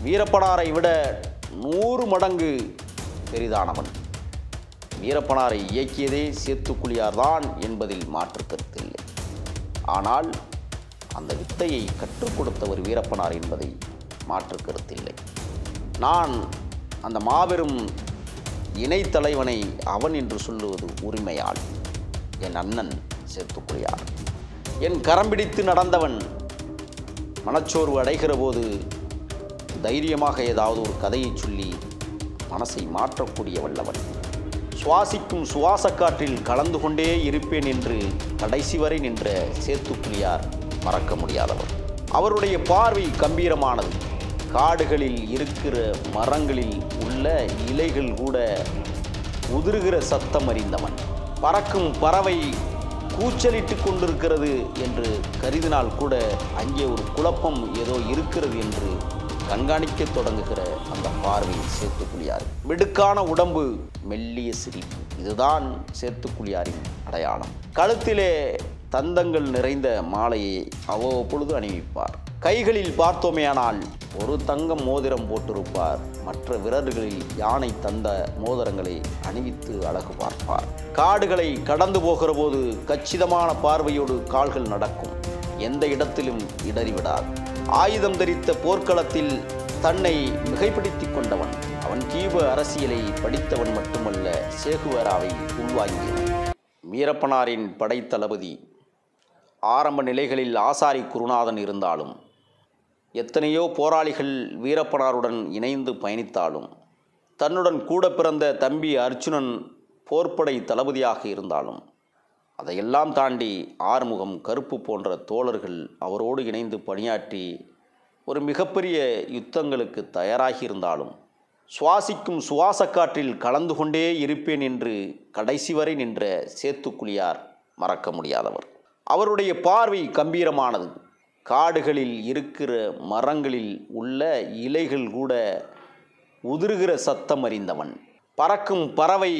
வீரப்பனாரை விட 100 மடங்கு பெரிதானவன். வீரப்பனாரை இயக்கியதே சேத்துக்குழியார்தான் என்பதில் மாற்று கருத்தில்லை. ஆனால் அந்த வித்தையை கற்றுக் கொடுத்தவர் வீரப்பனார் என்பதை மாற்று கருத்தில்லை. நான் அந்த மாபெரும் இணைத்தலைவனை அவன் என்று சொல்லுவது உரிமையால். என் அண்ணன் சேத்துக்குழியார் என் கரம் பிடித்து நடந்தவன். மனச்சோர்வு அடைகிற போது தைரியமாக ஏதாவது ஒரு கதையை சொல்லி மனசை மாற்றக்கூடிய வல்லவன். சுவாசிக்கும் சுவாசக்காற்றில் கலந்து கொண்டே இருப்பேன் என்று கடைசி வரை நின்ற சேத்துக்குழியார் மறக்க முடியாதவர். அவருடைய பார்வை கம்பீரமானது. காடுகளில் இருக்கிற மரங்களில் உள்ள இலைகள் கூட உதிர்கிற சத்தம் அறிந்தவன். பறக்கும் பறவை கூச்சலிட்டு கொண்டிருக்கிறது என்று கருதினால் கூட அங்கே ஒரு குழப்பம் ஏதோ இருக்கிறது என்று கண்காணிக்க தொடங்குகிற அந்த பார்வை சேத்துக்குழியார். மிடுக்கான உடம்பு, மெல்லிய சிரிப்பு, இதுதான் சேத்துக்குழியாரின் அடையாளம். கழுத்திலே தந்தங்கள் நிறைந்த மாலையை அவ்வப்பொழுது அணிவிப்பார். கைகளில் பார்த்தோமேயானால் ஒரு தங்கம் மோதிரம் போட்டிருப்பார். மற்ற விரல்களில் யானை தந்த மோதிரங்களை அணிவித்து அழகு பார்ப்பார். காடுகளை கடந்து போகிற போது கச்சிதமான பார்வையோடு கால்கள் நடக்கும். எந்த இடத்திலும் இடறிவிடாது. ஆயுதம் தரித்த போர்க்களத்தில் தன்னை மிகைப்படுத்திக் கொண்டவன். அவன் கீப அரசியலை படித்தவன் மட்டுமல்ல, சேகுவராவை உள்வாங்கியவன். வீரப்பனாரின் படைத்தளபதி ஆரம்ப நிலைகளில் ஆசாரி குருநாதன் இருந்தாலும், எத்தனையோ போராளிகள் வீரப்பனாருடன் இணைந்து பயணித்தாலும், தன்னுடன் கூட பிறந்த தம்பி அர்ஜுனன் போர்ப்படை தளபதியாக இருந்தாலும், அதையெல்லாம் தாண்டி ஆறுமுகம், கருப்பு போன்ற தோழர்கள் அவரோடு இணைந்து பணியாற்றி ஒரு மிகப்பெரிய யுத்தங்களுக்கு தயாராகி இருந்தாலும், சுவாசிக்கும் சுவாசக்காற்றில் கலந்து கொண்டே இருப்பேன் என்று கடைசி வரை நின்ற சேத்துக்குழியார் மறக்க முடியாதவர். அவருடைய பார்வை கம்பீரமானது. காடுகளில் இருக்கிற மரங்களில் உள்ள இலைகள் கூட உதிர்கிற சத்தம் அறிந்தவன். பறக்கும் பறவை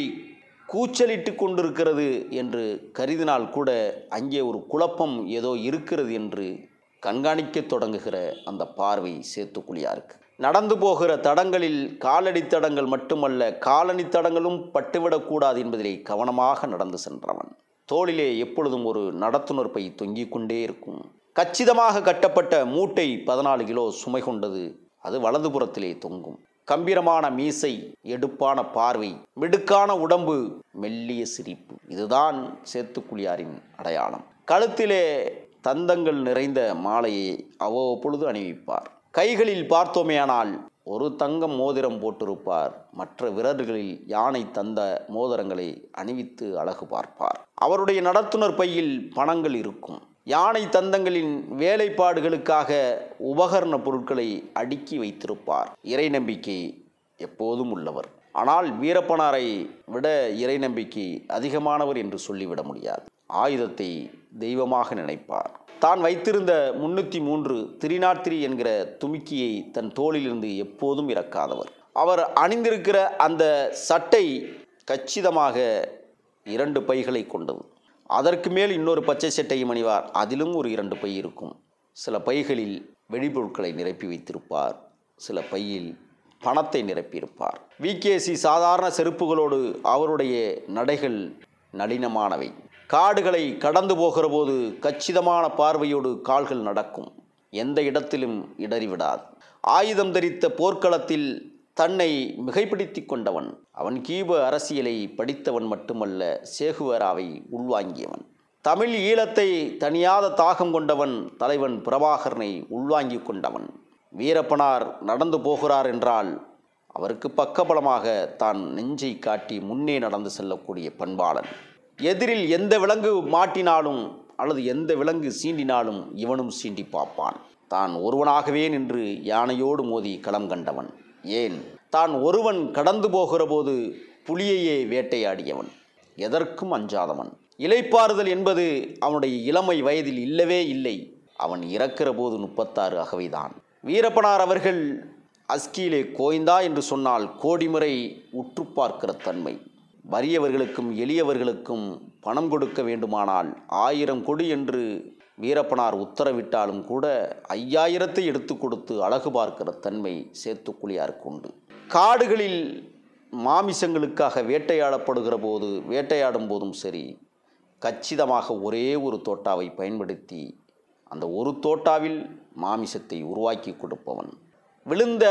கூச்சலிட்டு கொண்டிருக்கிறது என்று கருதினால் கூட அங்கே ஒரு குழப்பம் ஏதோ இருக்கிறது என்று கண்காணிக்க தொடங்குகிற அந்த பார்வை சேத்துக்குழியாருக்கு. நடந்து போகிற தடங்களில் காலடி தடங்கள் மட்டுமல்ல, காலணி தடங்களும் பட்டுவிடக்கூடாது என்பதிலே கவனமாக நடந்து சென்றவன். தோளிலே எப்பொழுதும் ஒரு நடத்துனர் பை தொங்கிக் கொண்டே இருக்கும். கச்சிதமாக கட்டப்பட்ட மூட்டை 14 கிலோ சுமை கொண்டது. அது வலதுபுறத்திலே தொங்கும். கம்பீரமான மீசை, எடுப்பான பார்வை, மிடுக்கான உடம்பு, மெல்லிய சிரிப்பு, இதுதான் சேத்துக்குழியாரின் அடையாளம். கழுத்திலே தந்தங்கள் நிறைந்த மாலையை அவ்வப்பொழுது அணிவிப்பார். கைகளில் பார்த்தோமேயானால் ஒரு தங்கம் மோதிரம் போட்டிருப்பார். மற்ற விரல்களில் யானை தந்த மோதிரங்களை அணிவித்து அழகு பார்ப்பார். அவருடைய நடத்துனர் பையில் பணங்கள் இருக்கும். யானை தந்தங்களின் வேலைப்பாடுகளுக்காக உபகரண பொருட்களை அடுக்கி வைத்திருப்பார். இறை நம்பிக்கை எப்போதும் உள்ளவர். ஆனால் வீரப்பனாரை விட இறை நம்பிக்கை அதிகமானவர் என்று சொல்லிவிட முடியாது. ஆயுதத்தை தெய்வமாக நினைப்பார். தான் வைத்திருந்த 303 303 என்கிற துமிக்கியை தன் தோளிலிருந்து எப்போதும் இறக்காதவர். அவர் அணிந்திருக்கிற அந்த சட்டை கச்சிதமாக 2 பைகளை கொண்டது. அதற்கு மேல் இன்னொரு பச்சை சட்டையும் அணிவார். அதிலும் ஒரு 2 பை இருக்கும். சில பைகளில் வெடிபொருட்களை நிரப்பி வைத்திருப்பார். சில பையில் பணத்தை நிரப்பியிருப்பார். விகேசி சாதாரண செருப்புகளோடு அவருடைய நடைகள் நளினமானவை. காடுகளை கடந்து போகிற போது கச்சிதமான பார்வையோடு கால்கள் நடக்கும். எந்த இடத்திலும் இடறிவிடாது. ஆயுதம் தரித்த போர்க்களத்தில் தன்னை மிகைப்படுத்திக் கொண்டவன். அவன் கீப அரசியலை படித்தவன் மட்டுமல்ல, சேகுவராவை உள்வாங்கியவன். தமிழ் ஈழத்தை தனியாத தாகம் கொண்டவன். தலைவன் பிரபாகரனை உள்வாங்கி கொண்டவன். வீரப்பனார் நடந்து போகிறார் என்றால் அவருக்கு பக்கபலமாக தான் நெஞ்சை காட்டி முன்னே நடந்து செல்லக்கூடிய பண்பாளன். எதிரில் எந்த விலங்கு மாட்டினாலும் அல்லது எந்த விலங்கு சீண்டினாலும் இவனும் சீண்டி பார்ப்பான். தான் ஒருவனாகவே நின்று யானையோடு மோதி களம் கண்டவன். ஏன், தான் ஒருவன் கடந்து போகிற போது புலியையே வேட்டையாடியவன். எதற்கும் அஞ்சாதவன். இளைப்பாறுதல் என்பது அவனுடைய இளமை வயதில் இல்லவே இல்லை. அவன் இறக்கிற போது 36 அகவைதான். வீரப்பனார் அவர்கள் அஸ்கியிலே கோய்ந்தா என்று சொன்னால் கோடி முறை உற்று பார்க்கிற தன்மை. வறியவர்களுக்கும் எளியவர்களுக்கும் பணம் கொடுக்க வேண்டுமானால் 1000 கொடு என்று வீரப்பனார் உத்தரவிட்டாலும் கூட 5000 எடுத்து கொடுத்து அழகு பார்க்கிற தன்மை சேத்துக்குழியாருக்கு உண்டு. காடுகளில் மாமிசங்களுக்காக வேட்டையாடும் போதும் சரி, கச்சிதமாக ஒரே ஒரு தோட்டாவை பயன்படுத்தி அந்த ஒரு தோட்டாவில் மாமிசத்தை உருவாக்கி கொடுப்பவன். விழுந்த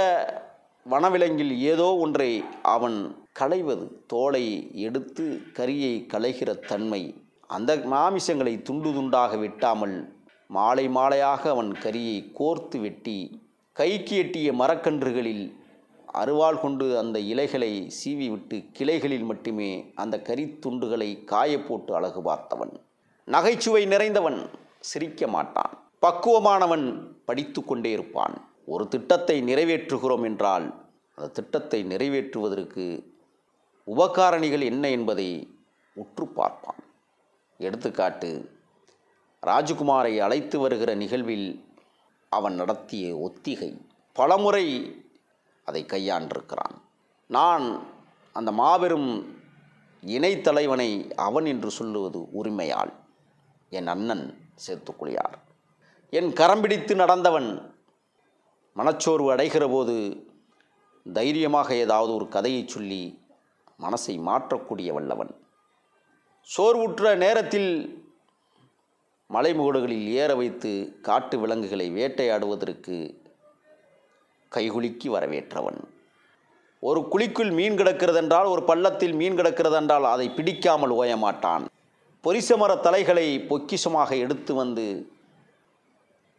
வனவிலங்கில் ஏதோ ஒன்றை அவன் களைவது, தோலை எடுத்து கரியை களைகிற தன்மை. அந்த மாமிசங்களை துண்டு துண்டாக வெட்டாமல் மாலை மாலையாக அவன் கரியை கோர்த்து வெட்டி கைக்கு எட்டிய மரக்கன்றுகளில் அருவாள் கொண்டு அந்த இலைகளை சீவி விட்டு கிளைகளில் மட்டுமே அந்த கரி துண்டுகளை காயப்போட்டு அழகு பார்த்தவன். நகைச்சுவை நிறைந்தவன், சிரிக்க மாட்டான். பக்குவமானவன், படித்து கொண்டே இருப்பான். ஒரு திட்டத்தை நிறைவேற்றுகிறோம் என்றால் அந்த திட்டத்தை நிறைவேற்றுவதற்கு உபகாரணிகள் என்ன என்பதை உற்று பார்ப்பான். எடுத்துக்காட்டு, ராஜகுமாரை அழைத்து வருகிற நிகழ்வில் அவன் நடத்திய ஒத்திகை. பலமுறை அதை கையாண்டிருக்கிறான். நான் அந்த மாபெரும் இணைத்தலைவனை அவன் என்று சொல்லுவது உரிமையால். என் அண்ணன் சேத்துக்குழியார் என் கரம் பிடித்து நடந்தவன். மனச்சோர்வு அடைகிற போது தைரியமாக ஏதாவது ஒரு கதையை சொல்லி மனசை மாற்றக்கூடிய வல்லவன். சோர்வுற்ற நேரத்தில் மலைமுகடுகளில் ஏற வைத்து காட்டு விலங்குகளை வேட்டையாடுவதற்கு கைகுலுக்கி வரவேற்றவன். ஒரு குழிக்குள் மீன் கிடக்கிறதென்றால், ஒரு பள்ளத்தில் மீன் கிடக்கிறதென்றால் அதை பிடிக்காமல் ஓயமாட்டான். பொரிசமர தலைகளை பொக்கிஷமாக எடுத்து வந்து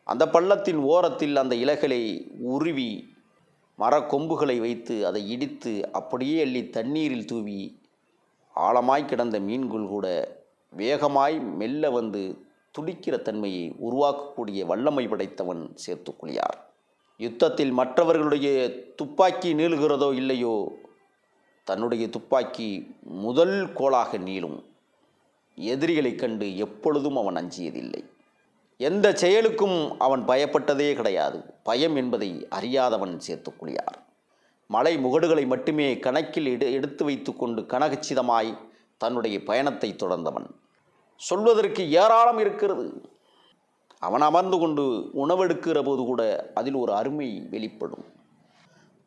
அந்த பள்ளத்தின் ஓரத்தில் அந்த இலைகளை உருவி மரக்கொம்புகளை வைத்து அதை இடித்து அப்படியே அள்ளி தண்ணீரில் தூவி ஆழமாய் கிடந்த மீன்கள் கூட வேகமாய் மெல்ல வந்து துடிக்கிற தன்மையை உருவாக்கக்கூடிய வல்லமை படைத்தவன் சேத்துக்குழியார். யுத்தத்தில் மற்றவர்களுடைய துப்பாக்கி நீளுகிறதோ இல்லையோ, தன்னுடைய துப்பாக்கி முதல் கோலாக நீளும். எதிரிகளை கண்டு எப்பொழுதும் அவன் அஞ்சியதில்லை. எந்த செயலுக்கும் அவன் பயப்பட்டதே கிடையாது. பயம் என்பதை அறியாதவன் சேத்துக்குழியார். மலை முகடுகளை மட்டுமே கணக்கில் எடுத்து வைத்து கொண்டு கனகச்சிதமாய் தன்னுடைய பயணத்தை தொடர்ந்தவன். சொல்வதற்கு ஏராளம் இருக்கிறது. அவன் அமர்ந்து கொண்டு உணவெடுக்கிற போது கூட அதில் ஒரு அருமை வெளிப்படும்.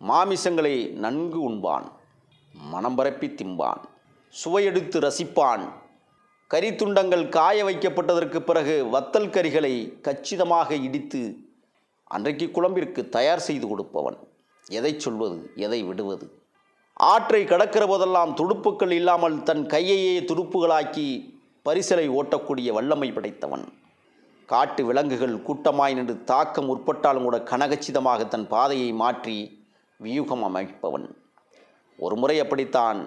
மாமிசங்களை நன்கு உண்பான், மனம் பரப்பி திம்பான், சுவையெடுத்து ரசிப்பான். கரித்துண்டங்கள் காய வைக்கப்பட்டதற்கு பிறகு வத்தல் கரிகளை கச்சிதமாக இடித்து அன்றைக்கு குழம்பிற்கு தயார் செய்து கொடுப்பவன். எதை சொல்வது, எதை விடுவது? ஆற்றை கடக்கிற போதெல்லாம் துடுப்புக்கள் இல்லாமல் தன் கையையே துடுப்புகளாக்கி பரிசலை ஓட்டக்கூடிய வல்லமை படைத்தவன். காட்டு விலங்குகள் கூட்டமாய் நின்று தாக்க முற்பட்டாலும் கூட கனகச்சிதமாக தன் பாதையை மாற்றி வியூகம் அமைப்பவன். ஒரு முறை அப்படித்தான்.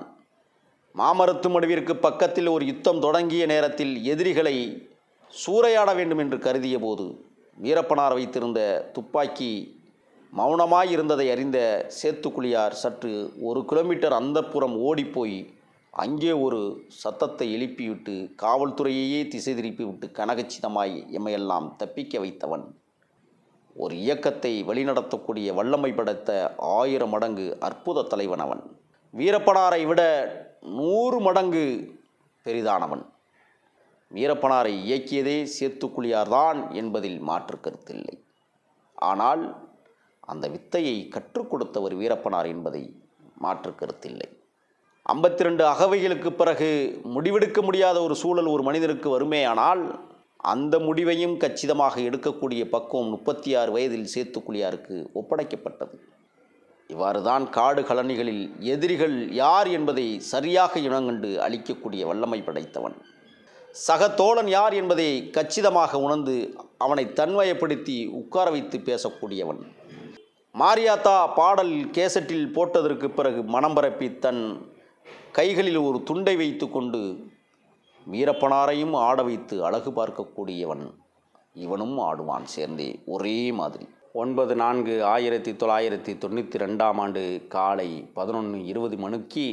மாமரத்து மடுவிற்கு பக்கத்தில் ஒரு யுத்தம் தொடங்கிய நேரத்தில் எதிரிகளை சூறையாட வேண்டும் என்று கருதிய போது வீரப்பனார் வைத்திருந்த துப்பாக்கி மௌனமாய் இருந்ததை அறிந்த சேத்துக்குழியார் சற்று 1 கிலோமீட்டர் அந்தப்புறம் ஓடிப்போய் அங்கே ஒரு சத்தத்தை எழுப்பிவிட்டு காவல்துறையையே திசை திருப்பிவிட்டு கனகச்சிதமாய் எம்மையெல்லாம் தப்பிக்க வைத்தவன். ஒரு இயக்கத்தை வழிநடத்தக்கூடிய வல்லமை படைத்த 1000 மடங்கு அற்புத தலைவன் அவன். வீரப்பனாரை விட 100 மடங்கு பெரிதானவன். வீரப்பனாரை இயக்கியதே சேத்துக்குழியார்தான் என்பதில் மாற்று கருத்தில்லை. ஆனால் அந்த வித்தையை கற்றுக் கொடுத்தவர் வீரப்பனார் என்பதை மாற்று கருத்தில்லை. 52 அகவைகளுக்கு பிறகு முடிவெடுக்க முடியாத ஒரு சூழல் ஒரு மனிதனுக்கு வருமேயானால் அந்த முடிவையும் கச்சிதமாக எடுக்கக்கூடிய பக்குவம் 36 வயதில் சேத்துக்குழியாருக்கு ஒப்படைக்கப்பட்டது. இவ்வாறு தான் காடு கழனிகளில் எதிரிகள் யார் என்பதை சரியாக இனங்கண்டு அழிக்கக்கூடிய வல்லமை படைத்தவன். சக தோழன் யார் என்பதை கச்சிதமாக உணர்ந்து அவனை தன்வயப்படுத்தி உட்கார வைத்து பேசக்கூடியவன். மாரியாத்தா பாடல் கேசட்டில் போட்டதற்கு பிறகு மனம் பரப்பி தன் கைகளில் ஒரு துண்டை வைத்து கொண்டு வீரப்பனாரையும் ஆட வைத்து அழகு பார்க்கக்கூடியவன். இவனும் ஆடுவான் சேர்ந்தே ஒரே மாதிரி. 9/4/1992 காலை 11:20 மணிக்கு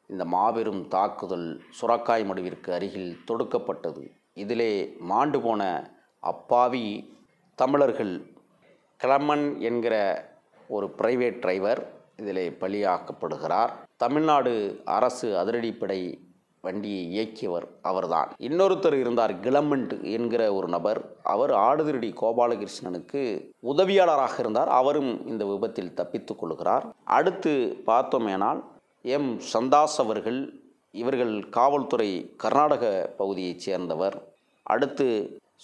இந்த மாபெரும் தாக்குதல் சுரக்காய் மடுவிற்கு அருகில் தொடுக்கப்பட்டது. இதிலே மாண்டு போன அப்பாவி தமிழர்கள் கிளமன் என்கிற ஒரு பிரைவேட் டிரைவர் இதிலே பலியாக்கப்படுகிறார். தமிழ்நாடு அரசு அதிரடிப்படை வண்டியை இயக்கியவர் அவர்தான். இன்னொருத்தர் இருந்தார், கிளமெண்ட் என்கிற ஒரு நபர். அவர் ஆடுதிரடி கோபாலகிருஷ்ணனுக்கு உதவியாளராக இருந்தார். அவரும் இந்த விபத்தில் தப்பித்துக் கொள்கிறார். அடுத்து பார்த்தோமேனால் எம் சந்தாஸ் அவர்கள், இவர்கள் காவல்துறை கர்நாடக பகுதியைச் சேர்ந்தவர். அடுத்து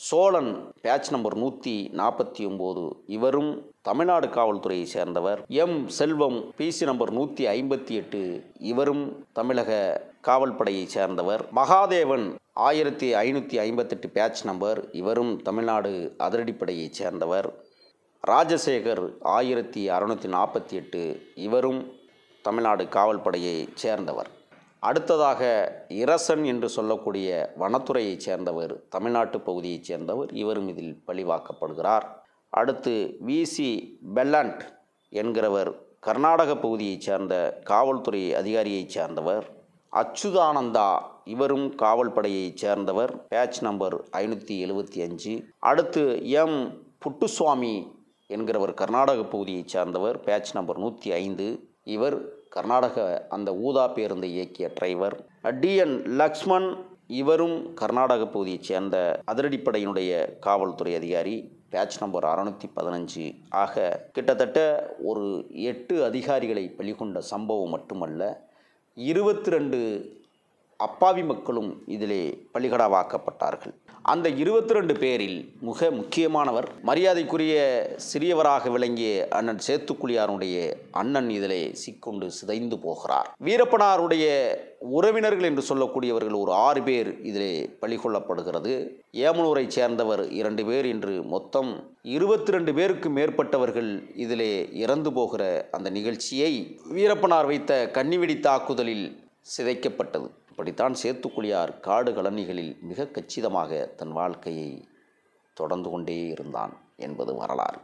சோழன் பேட்ச் நம்பர் 149, இவரும் தமிழ்நாடு காவல்துறையை சேர்ந்தவர். எம் செல்வம் பிசி நம்பர் 158, இவரும் தமிழக காவல்படையை சேர்ந்தவர். மகாதேவன் 1558 பேட்ச் நம்பர், இவரும் தமிழ்நாடு அதிரடிப்படையை சேர்ந்தவர். ராஜசேகர் 1648, இவரும் தமிழ்நாடு காவல்படையை சேர்ந்தவர். அடுத்ததாக இரசன் என்று சொல்லக்கூடிய வனத்துறையைச் சேர்ந்தவர், தமிழ்நாட்டு பகுதியைச் சேர்ந்தவர். இவரும் இதில் பழிவாக்கப்படுகிறார். அடுத்து விசி பெல்லண்ட் என்கிறவர் கர்நாடக பகுதியைச் சேர்ந்த காவல்துறை அதிகாரியைச் சேர்ந்தவர். அச்சுதானந்தா, இவரும் காவல்படையைச் சேர்ந்தவர், பேட்ச் நம்பர் 575. அடுத்து எம் புட்டுசுவாமி என்கிறவர் கர்நாடக பகுதியைச் சேர்ந்தவர், பேட்ச் நம்பர் 105. இவர் கர்நாடக அந்த ஊதா பேருந்தை இயக்கிய டிரைவர். டிஎன் லக்ஷ்மண், இவரும் கர்நாடக பகுதியைச் சேர்ந்த அதிரடிப்படையினுடைய காவல்துறை அதிகாரி, பேட்ச் நம்பர் 615. ஆக கிட்டத்தட்ட ஒரு 8 அதிகாரிகளை பலிகொண்ட சம்பவம் மட்டுமல்ல, 22 அப்பாவி மக்களும் இதிலே பலிகடாவாக்கப்பட்டார்கள். அந்த 22 பேரில் மிக முக்கியமானவர், மரியாதைக்குரிய சிறியவராக விளங்கிய அண்ணன் சேத்துக்குழியாருடைய அண்ணன் இதிலே சிக்கொண்டு சிதைந்து போகிறார். வீரப்பனாருடைய உறவினர்கள் என்று சொல்லக்கூடியவர்கள் ஒரு 6 பேர் இதிலே பலிகொள்ளப்படுகிறது. ஏமனூரை சேர்ந்தவர் 2 பேர் என்று மொத்தம் 22 பேருக்கு மேற்பட்டவர்கள் இதிலே இறந்து போகிற அந்த நிகழ்ச்சியை வீரப்பனார் வைத்த கன்னிவெடி தாக்குதலில் சிதைக்கப்பட்டது. இப்படித்தான் சேத்துக்குழியார் காடு கழனிகளில் மிக கச்சிதமாக தன் வாழ்க்கையை தொடர்ந்து கொண்டே இருந்தான் என்பது வரலாறு.